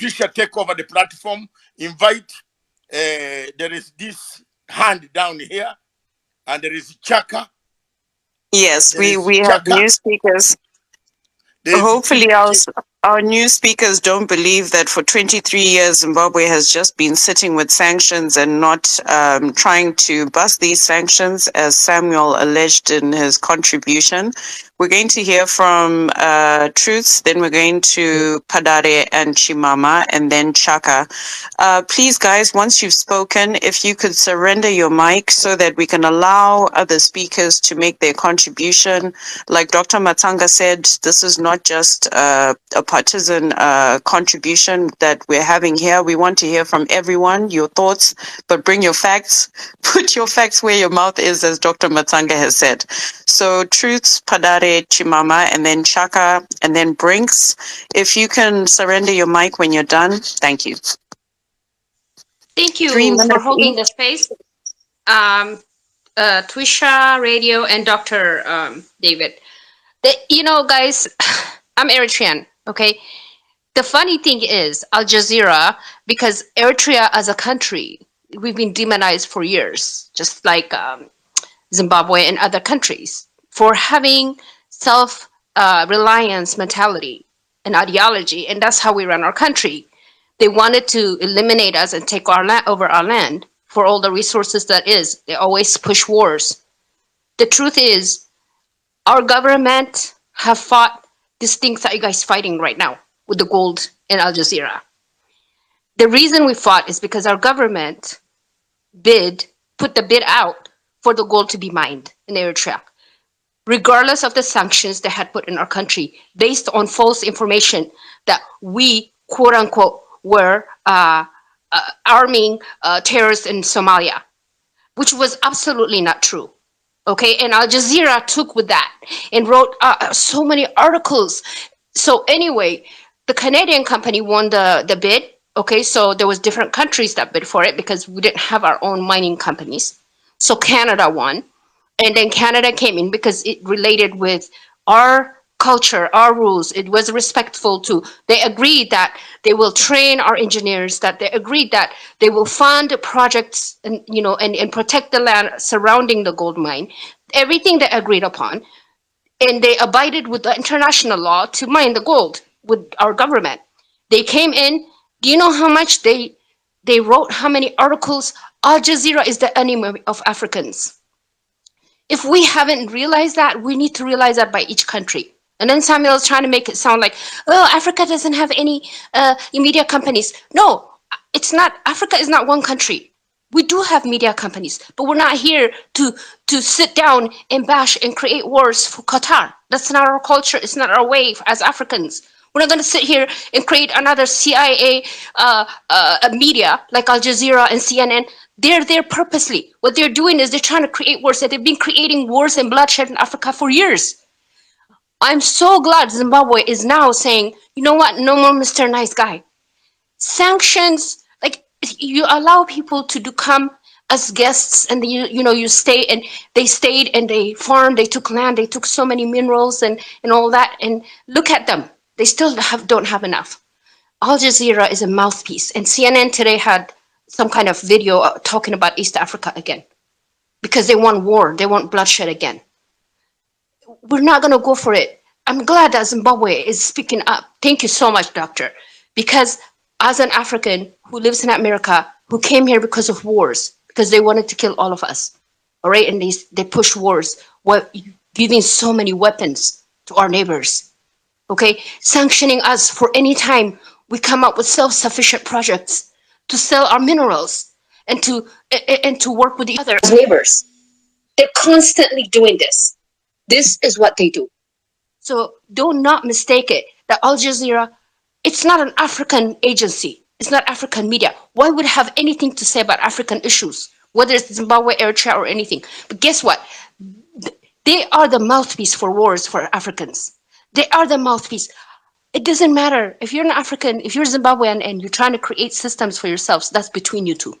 Trisha, take over the platform. Invite. There is this hand down here, and there is Chaka. Yes, There is we have Chaka. new speakers. There is Hopefully, our new speakers don't believe that for 23 years Zimbabwe has just been sitting with sanctions and not trying to bust these sanctions, as Samuel alleged in his contribution. We're going to hear from Truths, then we're going to Padare and Chimama, and then Chaka. Please, guys, once you've spoken, if you could surrender your mic so that we can allow other speakers to make their contribution. Like Dr. Matsanga said, this is not just a partisan contribution that we're having here. We want to hear from everyone, your thoughts, but bring your facts. Put your facts where your mouth is, as Dr. Matsanga has said. So Truths, Padare, Chimama, and then Chaka, and then Brinks. If you can surrender your mic when you're done, thank you. Thank 3 you for minutes holding each. the space. Twisha, Radio, and Dr. David. Guys, I'm Eritrean, okay? The funny thing is, Al Jazeera, because Eritrea as a country, we've been demonized for years, just like Zimbabwe and other countries, for having self-reliance mentality and ideology, and that's how we run our country. They wanted to eliminate us and take our land over our land for all the resources that is. They always push wars. The truth is, our government have fought these things that you guys fighting right now with the gold in Al Jazeera. The reason we fought is because our government put the bid out for the gold to be mined in Eritrea, regardless of the sanctions they had put in our country, based on false information that we, quote unquote, were arming terrorists in Somalia, which was absolutely not true. Okay, and Al Jazeera took with that and wrote so many articles. So anyway, the Canadian company won the bid. Okay, so there was different countries that bid for it because we didn't have our own mining companies. So Canada won, and then Canada came in because it related with our culture, our rules. It was respectful to. They agreed that they will train our engineers. That they agreed that they will fund projects and and protect the land surrounding the gold mine. Everything they agreed upon, and they abided with the international law to mine the gold with our government. They came in. Do you know how much they wrote? How many articles? Al Jazeera is the enemy of Africans. If we haven't realized that, we need to realize that by each country. And then Samuel is trying to make it sound like, oh, Africa doesn't have any media companies. No, it's not. Africa is not one country. We do have media companies, but we're not here to sit down and bash and create wars for Qatar. That's not our culture. It's not our way as Africans. We're not going to sit here and create another CIA media like Al Jazeera and CNN. They're there purposely. What they're doing is they're trying to create wars. They've been creating wars and bloodshed in Africa for years. I'm so glad Zimbabwe is now saying, you know what, no more Mr. Nice Guy. Sanctions, like you allow people to come as guests, and you stay, and they stayed and they farmed, they took land, they took so many minerals and all that, and look at them. They still don't have enough. Al Jazeera is a mouthpiece, and CNN today had some kind of video talking about East Africa again, because they want war, they want bloodshed again. We're not going to go for it. I'm glad that Zimbabwe is speaking up. Thank you so much, doctor, because as an African who lives in America, who came here because of wars, because they wanted to kill all of us, all right, and they pushed wars, giving so many weapons to our neighbors, okay, sanctioning us for any time we come up with self-sufficient projects to sell our minerals and to work with the other neighbors. They're constantly doing this. This is what they do. So do not mistake it that Al Jazeera, it's not an African agency. It's not African media. Why would it have anything to say about African issues, whether it's Zimbabwe, Eritrea, or anything? But guess what? They are the mouthpiece for wars for Africans. They are the mouthpiece. It doesn't matter if you're an African, if you're Zimbabwean and you're trying to create systems for yourselves, that's between you two.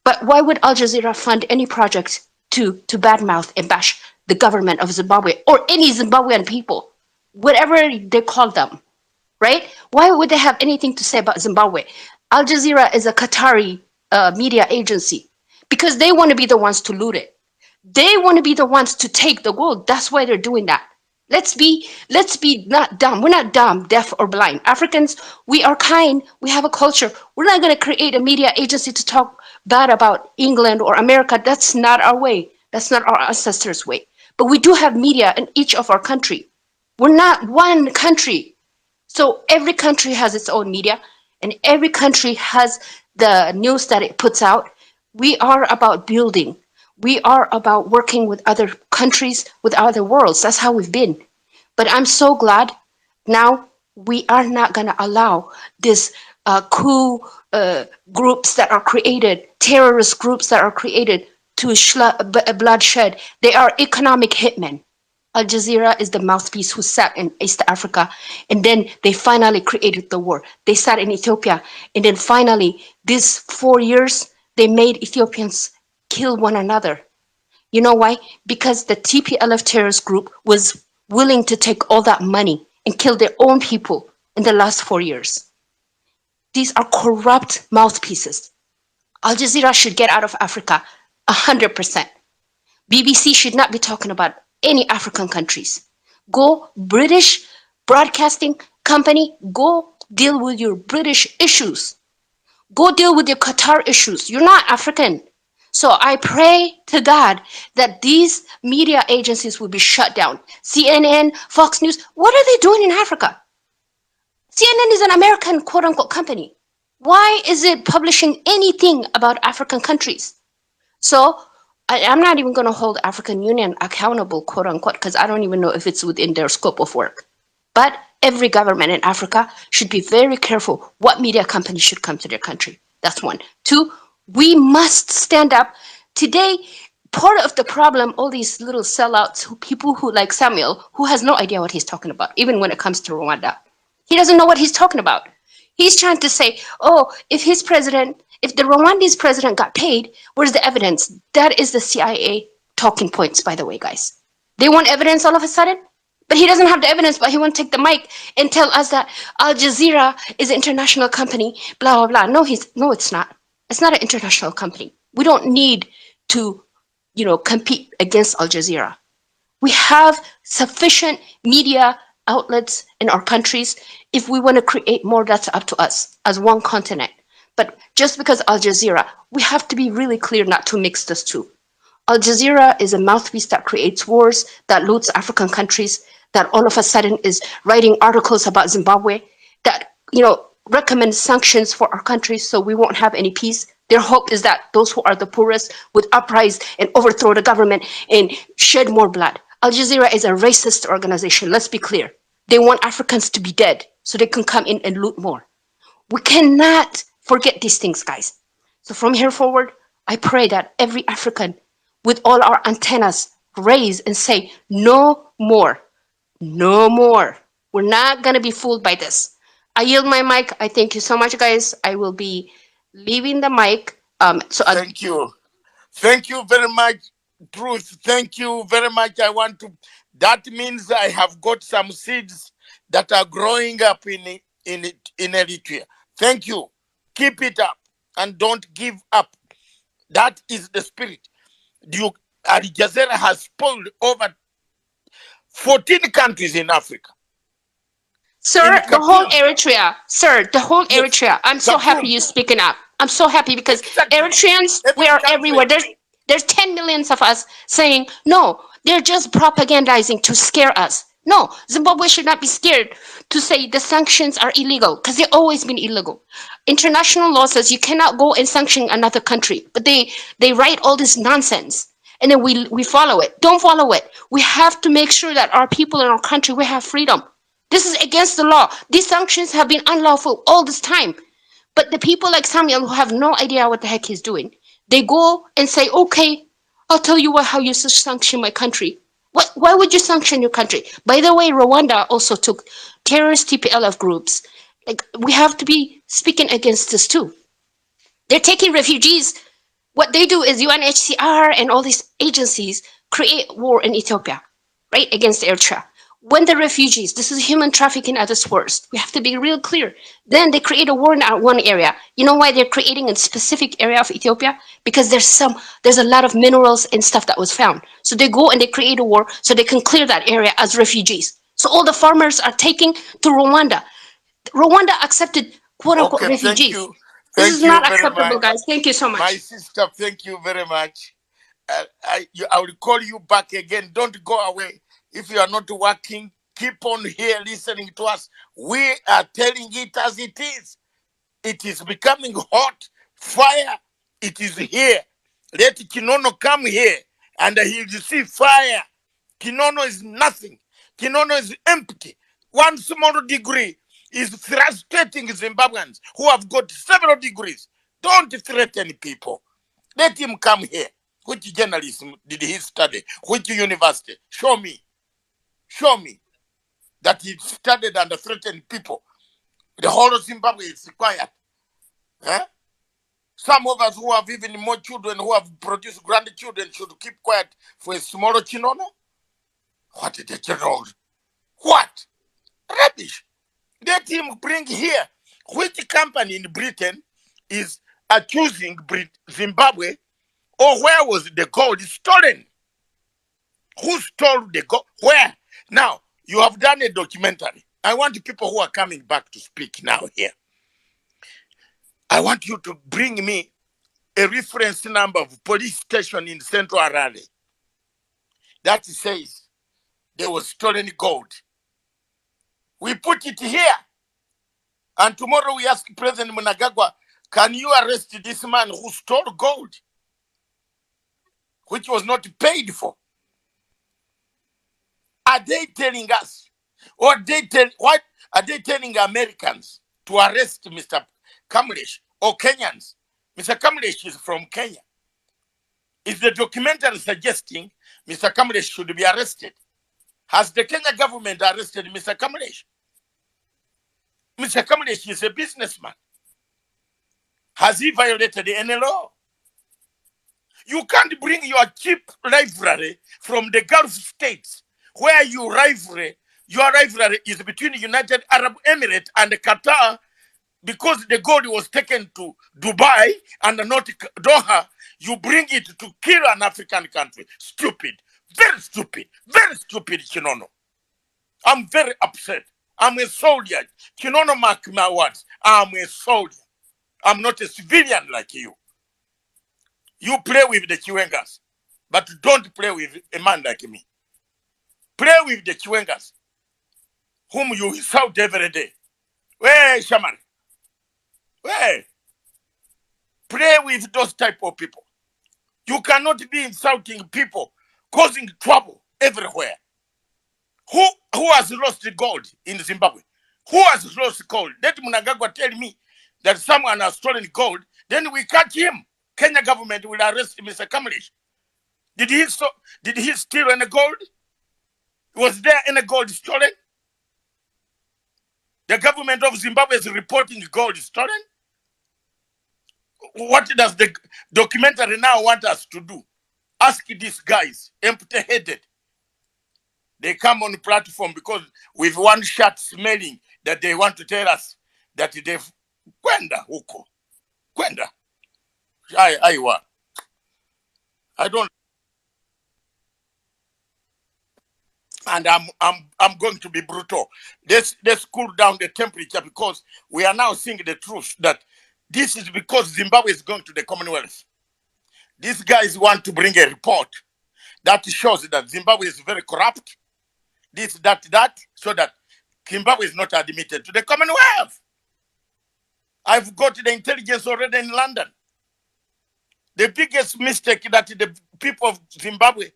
But why would Al Jazeera fund any project to badmouth and bash the government of Zimbabwe or any Zimbabwean people, whatever they call them, right? Why would they have anything to say about Zimbabwe? Al Jazeera is a Qatari media agency because they want to be the ones to loot it. They want to be the ones to take the gold. That's why they're doing that. Let's be not dumb. We're not dumb, deaf, or blind. Africans, we are kind. We have a culture. We're not going to create a media agency to talk bad about England or America. That's not our way. That's not our ancestors' way. But we do have media in each of our country. We're not one country. So every country has its own media, and every country has the news that it puts out. We are about building. We are about working with other countries, with other worlds. That's how we've been. But I'm so glad now we are not going to allow this coup groups that are created, terrorist groups that are created to bloodshed. They are economic hitmen. Al Jazeera is the mouthpiece who sat in East Africa, and then they finally created the war. They sat in Ethiopia, and then finally, these 4 years, they made Ethiopians kill one another. You know why? Because the TPLF terrorist group was willing to take all that money and kill their own people in the last 4 years. These are corrupt mouthpieces. Al Jazeera should get out of Africa 100%. BBC should not be talking about any African countries. Go, British Broadcasting Company, go deal with your British issues. Go deal with your Qatar issues. You're not African. So I pray to God that these media agencies will be shut down. CNN, Fox News, what are they doing in Africa? CNN is an American quote unquote company. Why is it publishing anything about African countries? So I'm not even going to hold African Union accountable, quote unquote, because I don't even know if it's within their scope of work. But every government in Africa should be very careful what media company should come to their country. That's one. Two, we must stand up. Today, part of the problem, all these little sellouts, people who like Samuel, who has no idea what he's talking about, even when it comes to Rwanda. He doesn't know what he's talking about. He's trying to say, oh, if the Rwandese president got paid, where's the evidence? That is the CIA talking points, by the way, guys. They want evidence all of a sudden, but he doesn't have the evidence, but he won't take the mic and tell us that Al Jazeera is an international company, blah, blah, blah. No, it's not. It's not an international company. We don't need to, compete against Al Jazeera. We have sufficient media outlets in our countries. If we want to create more, that's up to us as one continent. But just because Al Jazeera, we have to be really clear not to mix those two. Al Jazeera is a mouthpiece that creates wars, that loots African countries, that all of a sudden is writing articles about Zimbabwe, that, recommends sanctions for our countries so we won't have any peace. Their hope is that those who are the poorest would uprise and overthrow the government and shed more blood. Al Jazeera is a racist organization, let's be clear. They want Africans to be dead so they can come in and loot more. We cannot forget these things, guys. So from here forward, I pray that every African with all our antennas raise and say, no more, no more. We're not going to be fooled by this. I yield my mic. I thank you so much, guys. I will be leaving the mic. Thank you. Thank you very much, Truth. Thank you very much. That means I have got some seeds that are growing up in Eritrea. Thank you. Keep it up and don't give up. That is the spirit. Al Jazeera has spoiled over 14 countries in Africa. Sir, the whole Eritrea. Sir, the whole Eritrea. I'm so happy you're speaking up. I'm so happy because Eritreans, we are everywhere. There's 10 millions of us saying, no, they're just propagandizing to scare us. No, Zimbabwe should not be scared to say the sanctions are illegal because they've always been illegal. International law says you cannot go and sanction another country, but they write all this nonsense and then we follow it. Don't follow it. We have to make sure that our people in our country, we have freedom. This is against the law. These sanctions have been unlawful all this time. But the people like Samuel who have no idea what the heck he's doing, they go and say, okay, I'll tell you how you sanction my country. Why would you sanction your country? By the way, Rwanda also took terrorist TPLF groups. Like, we have to be speaking against this too. They're taking refugees. What they do is UNHCR and all these agencies create war in Ethiopia, right, against Eritrea. When the refugees, this is human trafficking at its worst. We have to be real clear. Then they create a war in one area. You know why they're creating a specific area of Ethiopia? Because there's a lot of minerals and stuff that was found. So they go and they create a war so they can clear that area as refugees. So all the farmers are taking to Rwanda. Rwanda accepted quote unquote Okay, thank refugees. you. This is Thank you not very acceptable, much. guys. Thank you so My much. sister, thank you very much. I will call you back again. Don't go away. If you are not working, keep on here listening to us. We are telling it as it is. It is becoming hot. Fire, it is here. Let Kinono come here and he will see fire. Kinono is nothing. Kinono is empty. One small degree is frustrating Zimbabweans who have got several degrees. Don't threaten people. Let him come here. Which journalism did he study? Which university? Show me. Show me that he studied and threatened people. The whole of Zimbabwe is quiet. Eh? Some of us who have even more children, who have produced grandchildren, should keep quiet for a smaller Chinono? What is the general? What? Rubbish. Let him bring here. Which company in Britain is accusing Zimbabwe, or where was the gold stolen? Who stole the gold? Where? Now, you have done a documentary. I want the people who are coming back to speak now here. I want you to bring me a reference number of police station in Central Harare that says there was stolen gold. We put it here. And tomorrow we ask President Mnangagwa, can you arrest this man who stole gold, which was not paid for? Are they telling us, or what are they telling Americans to arrest Mr. Kamlesh or Kenyans? Mr. Kamlesh is from Kenya. Is the documentary suggesting Mr. Kamlesh should be arrested? Has the Kenya government arrested Mr. Kamlesh? Mr. Kamlesh is a businessman. Has he violated any law? You can't bring your cheap library from the Gulf states, where your rivalry is between the United Arab Emirates and Qatar, because the gold was taken to Dubai and not Doha. You bring it to kill an African country. Stupid. Very stupid. Very stupid, Chinono. I'm very upset. I'm a soldier. Chinono, mark my words. I'm a soldier. I'm not a civilian like you. You play with the Chiwengas, but don't play with a man like me. Play with the Chiwengas, whom you insult every day. Hey, Shaman. Hey. Play with those type of people. You cannot be insulting people, causing trouble everywhere. Who has lost gold in Zimbabwe? Who has lost gold? Let Mnangagwa tell me that someone has stolen gold, then we catch him. Kenya government will arrest Mr. Kamlesh. Did he steal any gold? Was there any gold stolen? The government of Zimbabwe is reporting gold stolen. What does the documentary now want us to do? Ask these guys, empty-headed. They come on the platform because with one shot smelling that they want to tell us that they've kwenda huko. Kwenda. I don't. And I'm going to be brutal. Let's cool down the temperature, because we are now seeing the truth that this is because Zimbabwe is going to the Commonwealth. These guys want to bring a report that shows that Zimbabwe is very corrupt, this, that, so that Zimbabwe is not admitted to the Commonwealth. I've got the intelligence already in London. The biggest mistake that the people of Zimbabwe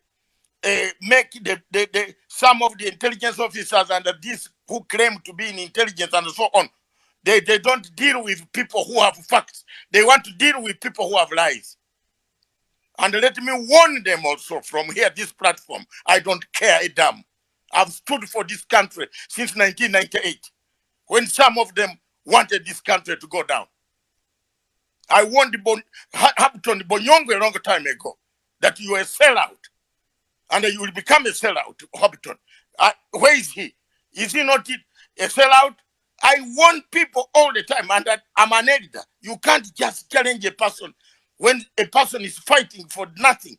make some of the intelligence officers and these who claim to be in intelligence and so on, they don't deal with people who have facts. They want to deal with people who have lies. And let me warn them also from here, this platform. I don't care a damn. I've stood for this country since 1998, when some of them wanted this country to go down. I warned Hampton Bonyongo a long time ago that you are a sellout. And you will become a sellout, Hobbiton. Where is he? Is he not a sellout? I warn people all the time, and that I'm an editor. You can't just challenge a person when a person is fighting for nothing.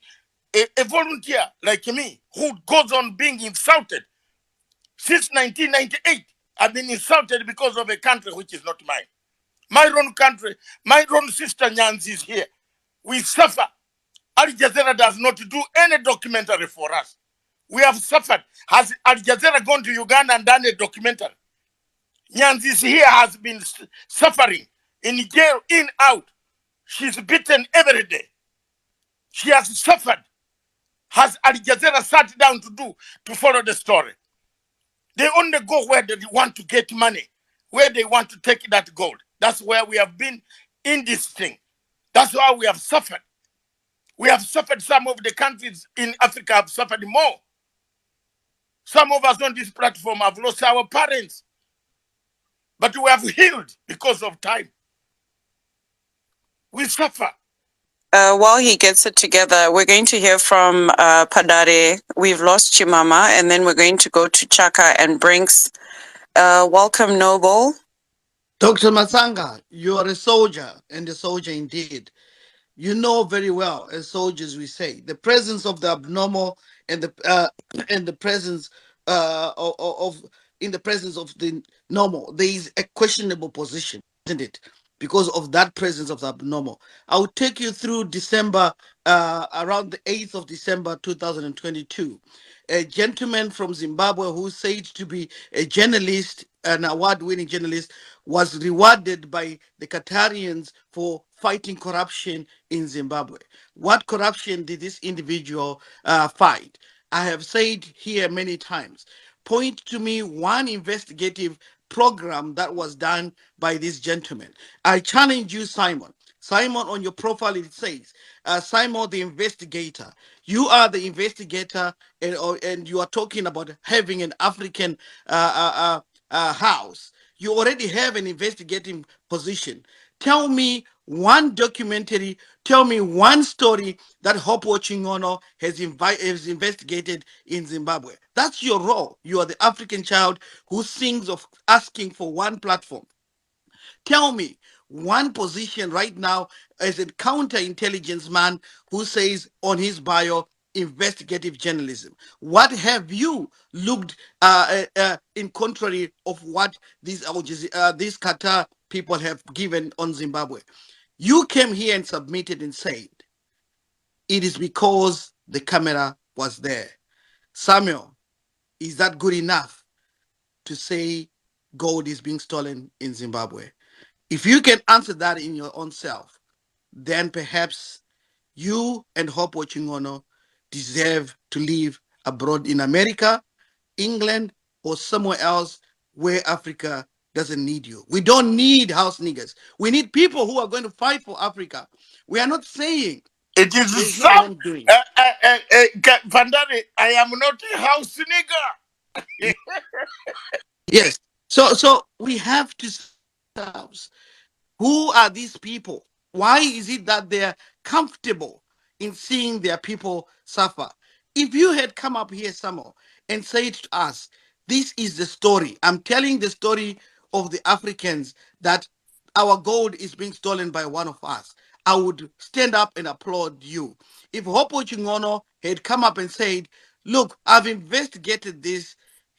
A volunteer like me who goes on being insulted since 1998. I've been insulted because of a country which is not mine. My own country, my own sister Nyanzi is here. We suffer. Al Jazeera does not do any documentary for us. We have suffered. Has Al Jazeera gone to Uganda and done a documentary? Nyanzi here has been suffering in jail, in, out. She's beaten every day. She has suffered. Has Al Jazeera sat down to follow the story? They only go where they want to get money, where they want to take that gold. That's where we have been in this thing. That's why we have suffered. We have suffered. Some of the countries in Africa have suffered more. Some of us on this platform have lost our parents, but we have healed because of time. We suffer. While he gets it together, we're going to hear from Padare. We've lost Chimama, and then we're going to go to Chaka and Brinks. Welcome, Noble. Dr. Matsanga, you are a soldier and a soldier indeed. You know very well, as soldiers we say, the presence of the abnormal and the and the presence of in the presence of the normal. There is a questionable position, isn't it? Because of that presence of the abnormal. I will take you through December, around the 8th of December 2022. A gentleman from Zimbabwe who said to be a journalist, an award-winning journalist, was rewarded by the Qatarians for fighting corruption in Zimbabwe. What corruption did this individual fight? I have said here many times. Point to me one investigative program that was done by this gentleman. I challenge you, Simon. Simon, on your profile it says, Simon the investigator. You are the investigator, and you are talking about having an African house. You already have an investigating position. Tell me one documentary, tell me one story that Hope Ochingono has investigated in Zimbabwe. That's your role. You are the African child who sings of asking for one platform. Tell me one position right now as a counterintelligence man who says on his bio, investigative journalism. What have you looked in contrary of what these Qatar people have given on Zimbabwe? You came here and submitted and said it is because the camera was there. Samuel, is that good enough to say gold is being stolen in Zimbabwe? If you can answer that in your own self, then perhaps you and Hope Ochingono deserve to live abroad in America, England, or somewhere else where Africa doesn't need you. We don't need house niggers. We need people who are going to fight for Africa. We are not saying It there is is no some. wrongdoing. Vandari, I am not a house nigger. Yes. So we have to say to ourselves, who are these people? Why is it that they're comfortable in seeing their people suffer? If you had come up here, Samo, and said to us, this is the story. I'm telling the story of the Africans that our gold is being stolen by one of us. I would stand up and applaud you. If Hopo Chingono had come up and said, look, I've investigated this.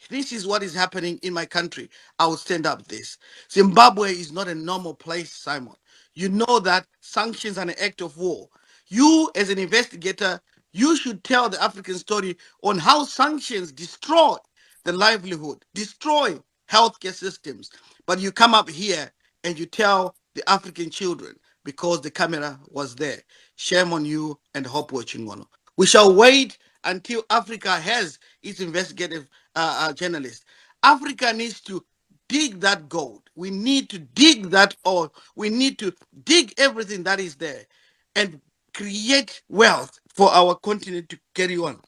This is what is happening in my country. I will stand up this. Zimbabwe is not a normal place, Simon. You know that sanctions are an act of war. You, as an investigator, you should tell the African story on how sanctions destroy the livelihood, destroy healthcare systems. But you come up here and you tell the African children because the camera was there. Shame on you and Hope Chingono. We shall wait until Africa has its investigative journalists. Africa needs to dig that gold. We need to dig that oil. We need to dig everything that is there and create wealth for our continent to carry on.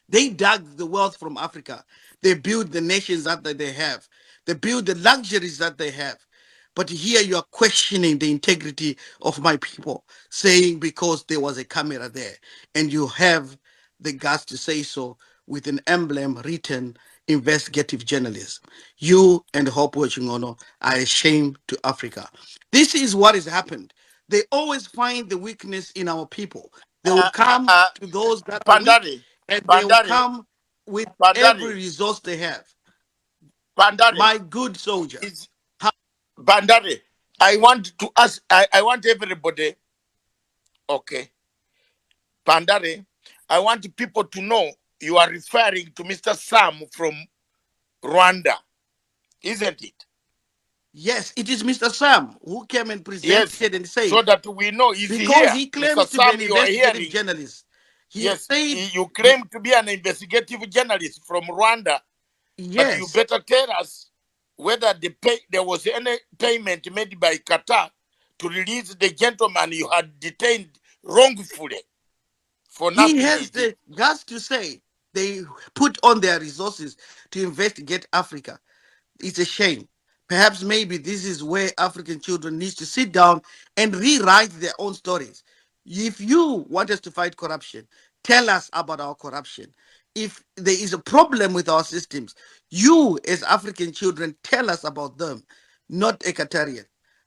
They dug the wealth from Africa. They built the nations that they have. They built the luxuries that they have. But here you are questioning the integrity of my people, saying because there was a camera there, and you have the guts to say so. with an emblem written investigative journalism. You and Hope Wachingono are a shame to Africa. This is what has happened. They always find the weakness in our people. They will Uh, come uh, to those that are weak, Pandari, and they will Pandari, come with every Pandari, resource they have. Pandari My good soldier. is Pandari. I want to ask. I want everybody. Okay, Pandari. I want people to know you are referring to Mr. Sam from Rwanda, isn't it? Yes, it is Mr. Sam who came and Yes. presented and said, So that we know is he because here, he Mr. claims to be Sam. an You are investigative hearing. journalist. He Yes, said, you claim to be an investigative journalist from Rwanda, but you yes, better tell us whether there was any payment made by Qatar to release the gentleman you had detained wrongfully for he nothing, has is it? the guts to say they put on their resources to investigate Africa. It's a shame. Perhaps maybe this is where African children need to sit down and rewrite their own stories. If you want us to fight corruption, tell us about our corruption. If there is a problem with our systems, you as African children tell us about them, not a Qatarian,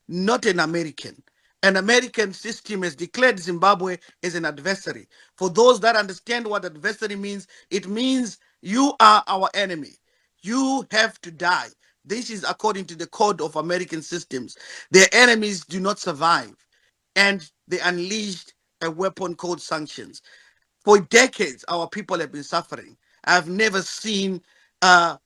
not an American. An American system has declared Zimbabwe as an adversary. For those that understand what adversary means, it means you are our enemy. You have to die. This is according to the code of American systems. Their enemies do not survive. And they unleashed a weapon called sanctions. For decades, our people have been suffering. I've never seen uh,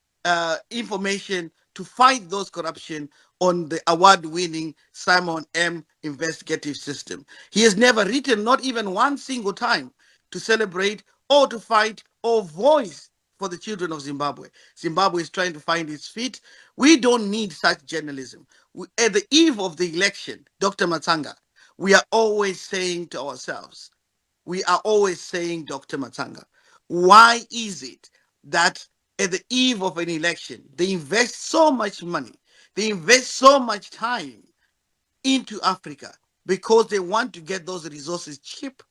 information to fight those corruption on the award-winning Simon M. investigative system. He has never written, not even one single time, to celebrate or to fight or voice for the children of Zimbabwe. Zimbabwe is trying to find its feet. We don't need such journalism. At the eve of the election, Dr. Matsanga, we are always saying to ourselves, Dr. Matsanga, why is it that at the eve of an election, they invest so much money, they invest so much time into Africa because they want to get those resources cheap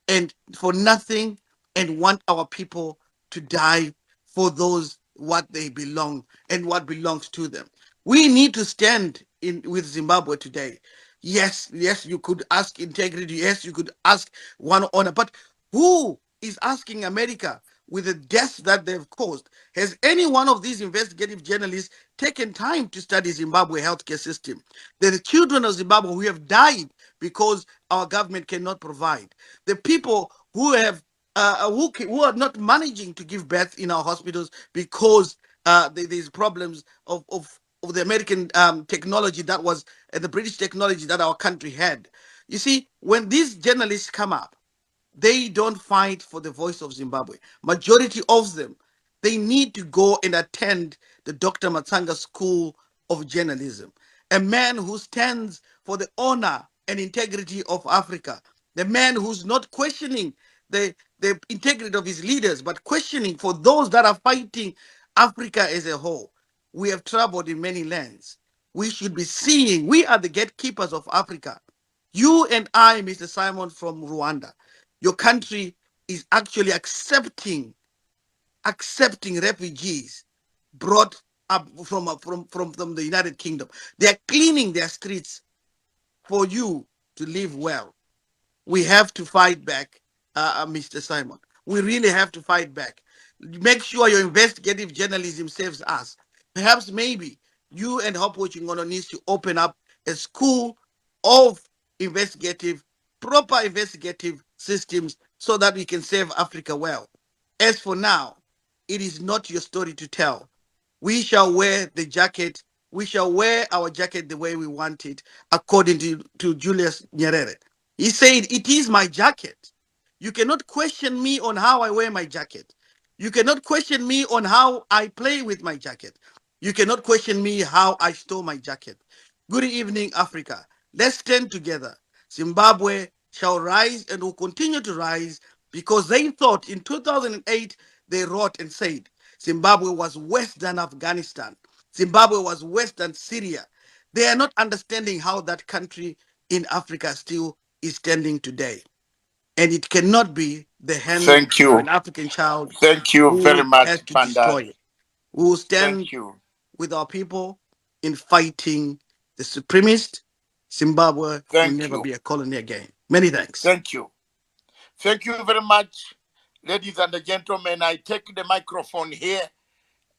and for nothing and want our people to die for those what they belong and what belongs to them. We need to stand in with Zimbabwe today. Yes, you could ask integrity. Yes, you could ask one honor. But who is asking America with the deaths that they've caused? Has any one of these investigative journalists taken time to study Zimbabwe healthcare system? There are children of Zimbabwe who have died because our government cannot provide. The people who have who are not managing to give birth in our hospitals because there's problems of the American technology that was the British technology that our country had. You see, when these journalists come up, they don't fight for the voice of Zimbabwe. Majority of them, they need to go and attend the Dr. Matsanga School of Journalism. A man who stands for the honor and integrity of Africa. The man who's not questioning the integrity of his leaders, but questioning for those that are fighting Africa as a whole. We have traveled in many lands. We should be seeing, we are the gatekeepers of Africa. You and I, Mr. Simon from Rwanda, your country is actually accepting refugees brought up from the United Kingdom. They are cleaning their streets for you to live well. We have to fight back, Mr. Simon. We really have to fight back. Make sure your investigative journalism saves us. Perhaps maybe you and Hope Wachingono needs to open up a school of investigative, proper investigative systems so that we can save Africa well. As for now, it is not your story to tell. We shall wear the jacket. We shall wear our jacket the way we want it, according to Julius Nyerere. He said, "It is my jacket. You cannot question me on how I wear my jacket. You cannot question me on how I play with my jacket. You cannot question me how I store my jacket." Good evening, Africa. Let's stand together. Zimbabwe shall rise and will continue to rise because they thought in 2008, they wrote and said, Zimbabwe was worse than Afghanistan. Zimbabwe was worse than Syria. They are not understanding how that country in Africa still is standing today. And it cannot be the hand Thank of you. an African child Thank you very who much, has to Panda. destroy it. We will stand Thank you. with our people in fighting the supremacist. Zimbabwe will Thank never you. be a colony again. Many thanks. Thank you. Thank you very much, ladies and gentlemen. I take the microphone here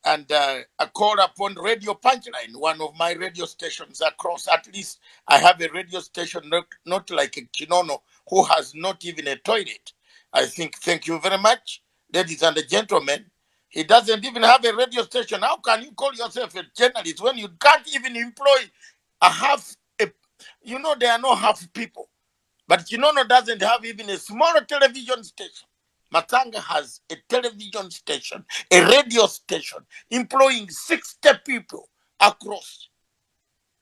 and I call upon Radio Punchline, one of my radio stations across. At least I have a radio station, not like a Chinono, who has not even a toilet. I think, thank you very much, ladies and gentlemen. He doesn't even have a radio station. How can you call yourself a journalist when you can't even employ a half? There are no half people. But Chinono doesn't have even a small television station. Matsanga has a television station, a radio station, employing 60 people across.